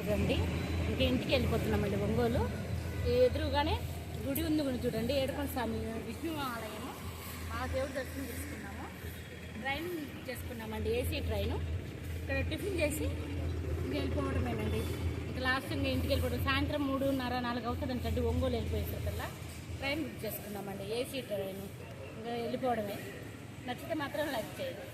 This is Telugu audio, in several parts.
చూడండి. ఇంకా ఇంటికి వెళ్ళిపోతున్నామండి ఒంగోలు. ఎదురుగానే గుడి ఉంది కూడా చూడండి, ఏడుకొండ స్వామి విష్ణు ఆలయము. మా దేవుడు దర్శనం చేసుకున్నాము. ట్రైన్ చేసుకున్నామండి, ఏసీ ట్రైను. ఇక్కడ టిఫిన్ చేసి ఇంక వెళ్ళిపోవడమేనండి. ఇంకా లాస్ట్ ఇంకా ఇంటికి వెళ్ళిపోవడం. సాయంత్రం 3:30, 4 అవుతుందంటండి ఒంగోలు వెళ్ళిపోయేసరికల్లా. ట్రైన్ బుక్ చేసుకున్నామండి, ఏసీ ట్రైను. ఇంకా వెళ్ళిపోవడమే. నచ్చితే మాత్రం లైక్ చేయండి.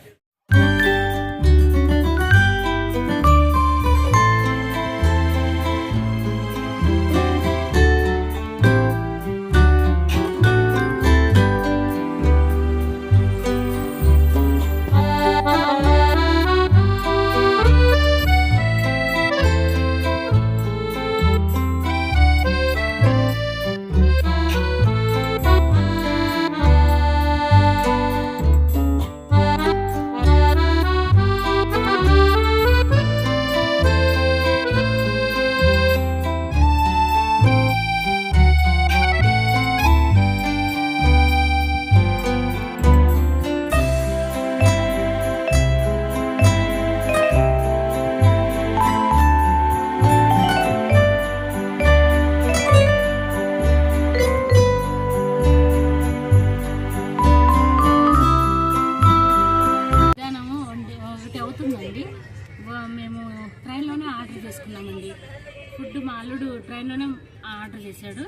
మేము ట్రైన్లోనే ఆర్డర్ చేసుకున్నామండి. ఫుడ్ మా అల్లుడు ట్రైన్లోనే ఆర్డర్ చేశాడు.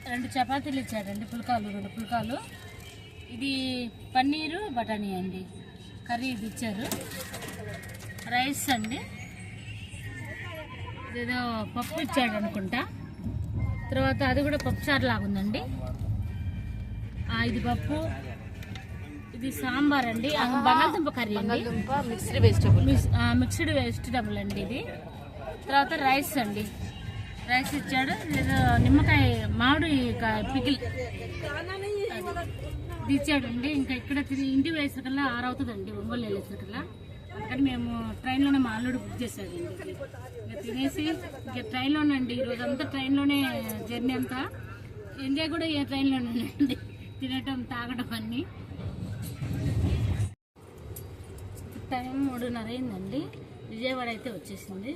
2 చపాతీలు ఇచ్చాడండి, 2 పుల్కాలు. ఇది పన్నీరు బఠానీ అండి, కర్రీ ఇది ఇచ్చారు. రైస్ అండి, ఇదేదో పప్పు ఇచ్చాడు అనుకుంటా. తర్వాత అది కూడా పప్పు చారు లాగుందండి. ఇది పప్పు, ఇది సాంబార్ అండి, బంగాళదుంప కర్రీ, మిక్స్డ్ వెజిటబుల్ అండి ఇది. తర్వాత రైస్ అండి, రైస్ ఇచ్చాడు. నిమ్మకాయ మామిడి పికిల్ ఇది ఇచ్చాడండి. ఇంకా ఇక్కడ ఇంటికి వేసరికల్లా 6 అవుతుందండి, ఒంగోలు వెళ్ళేసరికల్లా. అందుకని మేము ట్రైన్లోనే మా అల్లుడు బుక్ చేశాడండి. ఇంకా తినేసి ఇంకా ట్రైన్లోనండి, ఈరోజంతా ట్రైన్లోనే జర్నీ అంతా. ఎంజాయ్ కూడా ఏ ట్రైన్లోనేనండి, తినటం తాగడం అన్నీ. టైం 3:30 అయిందండి. విజయవాడ అయితే వచ్చేసింది.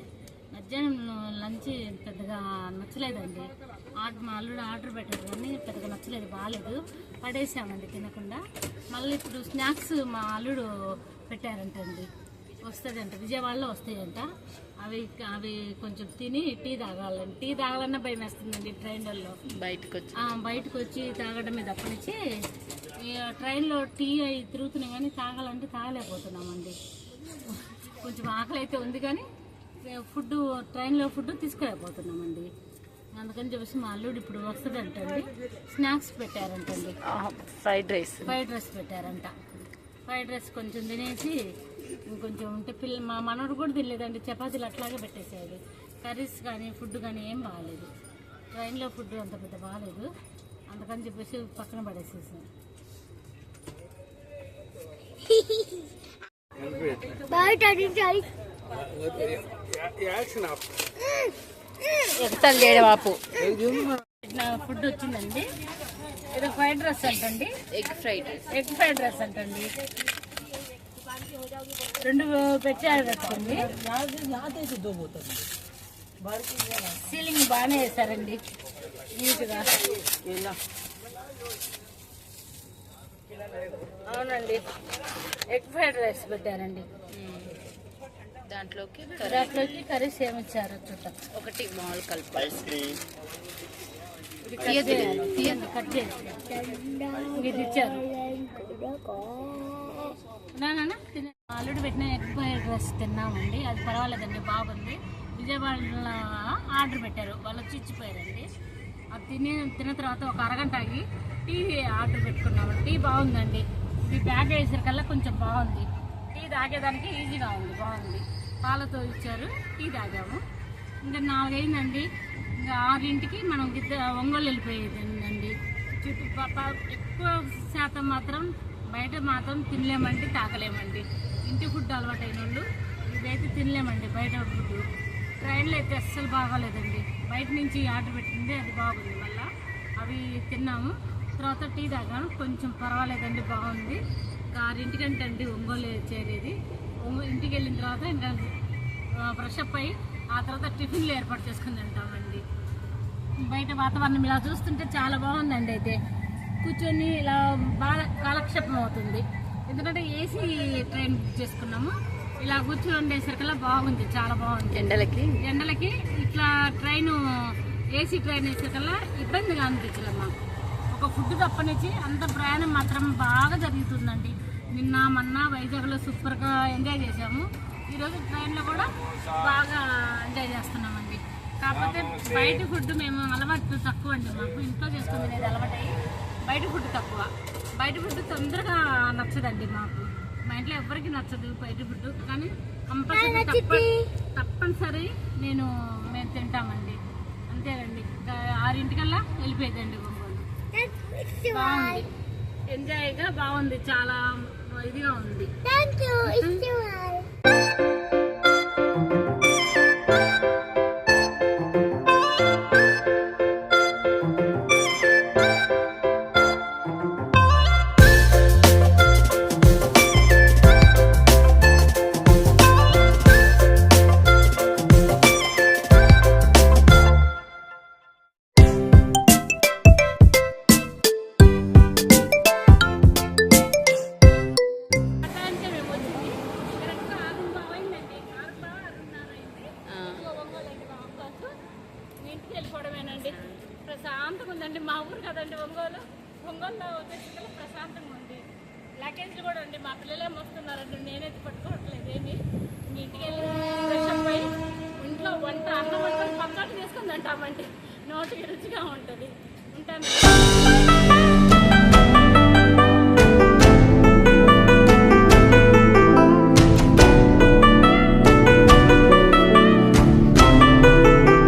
మధ్యాహ్నం లంచ్ పెద్దగా నచ్చలేదండి. మా అల్లుడు ఆర్డర్ పెట్టాడు కానీ పెద్దగా నచ్చలేదు, బాగాలేదు, పడేసామండి తినకుండా. మళ్ళీ ఇప్పుడు స్నాక్స్ మా అల్లుడు పెట్టారంటండి, వస్తుందంట, విజయవాడలో వస్తాయంట. అవి కొంచెం తిని టీ తాగాలండి. టీ తాగాలన్నా భయం వేస్తుందండి ట్రైన్లలో. బయటకు వచ్చి తాగడమే తప్పనిచ్చి ట్రైన్లో టీ అవి తిరుగుతున్నాయి కానీ తాగాలంటే తాగలేకపోతున్నామండి. కొంచెం ఆకలి అయితే ఉంది కానీ ట్రైన్లో ఫుడ్ తీసుకోలేకపోతున్నామండి. అందుకని చెప్పేసి మా అల్లుడు ఇప్పుడు వస్తుందంటండి. స్నాక్స్ పెట్టారంటండి, ఫ్రైడ్ రైస్ పెట్టారంట. ఫ్రైడ్ రైస్ కొంచెం తినేసి ఇంకొంచెం ఉంటే మా మనోడు కూడా తినలేదండి, చపాతీలు అట్లాగే పెట్టేసేది. కర్రీస్ కానీ ఫుడ్ కానీ ఏం బాగాలేదు. ట్రైన్లో ఫుడ్ అంత పెద్ద బాగాలేదు, అందుకని చెప్పేసి పక్కన పడేసేసాను. ఫుడ్ వచ్చిందండి. ఇది ఫ్రైడ్ రైస్ అంటండి, ఎగ్ ఫ్రైడ్ రైస్ అంటండి. 2 పెట్టారు కట్టండి. సీలింగ్ బాగానే వేసారండి, నీట్గా. అవునండి, ఎగ్ ఫ్రైడ్ రైస్ పెట్టారండి. దాంట్లోకి కర్రీస్ ఏమి ఇచ్చారు చూద్దాం. ఒకటి మామూలు కట్ చేసి ఇది ఇచ్చారు. ఆల్రెడీ పెట్టిన ఎగ్ ఫ్రైడ్ రైస్ తిన్నామండి, అది పర్వాలేదండి, బాగుంది. విజయవాడలో ఆర్డర్ పెట్టారు, వాళ్ళు వచ్చి ఇచ్చిపోయారండి. అది తిన్న తర్వాత ఒక అరగంట ఆగి టీ ఆర్డర్ పెట్టుకున్నాము. టీ బాగుందండి, ఇది బ్యాగ్ వేసరికల్లా కొంచెం బాగుంది. టీ తాగేదానికి ఈజీగా ఉంది, బాగుంది. పాలతో ఇచ్చారు, టీ తాగాము. ఇంకా 4 అయిందండి. ఇంకా 6ంటికి మనం ఒంగోలు వెళ్ళిపోయేదండి. ఎక్కువ శాతం మాత్రం బయట మాత్రం తినలేమండి, తాగలేమండి. ఇంటి ఫుడ్ అలవాటైన వాళ్ళు ఇదైతే తినలేమండి, బయట ఫుడ్. ట్రైన్లో అయితే అస్సలు బాగోలేదండి. బయట నుంచి ఆర్డర్ పెట్టింది, అది బాగుంది. మళ్ళీ అవి తిన్నాము. తర్వాత టీ తాగాను, కొంచెం పర్వాలేదండి, బాగుంది. 6ంటికంటే అండి ఒంగోలు చేరేది. ఇంటికి వెళ్ళిన తర్వాత ఇంకా ఫ్రెష్ అప్ అయ్యి ఆ తర్వాత టిఫిన్లు ఏర్పాటు చేసుకుని తింటామండి. బయట వాతావరణం ఇలా చూస్తుంటే చాలా బాగుందండి. అయితే కూర్చొని ఇలా బాగా కాలక్షేపం అవుతుంది. ఎందుకంటే ఏసీ ట్రైన్ బుక్ చేసుకున్నాము. ఇలా కూర్చొని ఉండేసరికల్లా బాగుంది, చాలా బాగుంది. ఎండలకి ఇట్లా ఏసీ ట్రైన్ వేసేకల్లా ఇబ్బందిగా అనిపించలేమ్మా. ఒక ఫుడ్ తప్పనిచ్చి అంత ప్రయాణం మాత్రం బాగా జరుగుతుందండి. నిన్న మొన్న వైజాగ్లో సూపర్గా ఎంజాయ్ చేసాము. ఈరోజు ట్రైన్లో కూడా బాగా ఎంజాయ్ చేస్తున్నామండి. కాకపోతే బయట ఫుడ్ మేము అలవాటు తక్కువ అండి. మాకు ఇంట్లో చేసుకుని తినేది అలవాటు అయ్యి బయట ఫుడ్ తక్కువ. బయట ఫుడ్ తొందరగా నచ్చదండి మాకు. మా ఇంట్లో ఎవరికి నచ్చదు బయట ఫుడ్. కానీ కంపల్సరీ తప్పనిసరి మేము తింటామండి. అంతేనండి. 6 వెళ్ళిపోయిందండి ఒంగోలు. బాగుంది, ఎంజాయ్గా బాగుంది, చాలా ఇదిగా ఉంది. వెళ్ళిపోవడమేనండి. ప్రశాంతంగా ఉందండి. మా ఊరు కదండి ఒంగోలులో వచ్చేసి ప్రశాంతంగా ఉంది. లగేజ్లు కూడా అండి మా పిల్లలే మోస్తున్నారండి. నేనైతే పట్టుకోవట్లేదు ఏమి. ఇంటికి వెళ్ళి ఫ్రెష్ అప్ అయ్యి ఇంట్లో అన్నం వంట పక్కన చేసుకుని తింటామండి. నోటికి రుచిగా ఉంటుంది. ఉంటాను.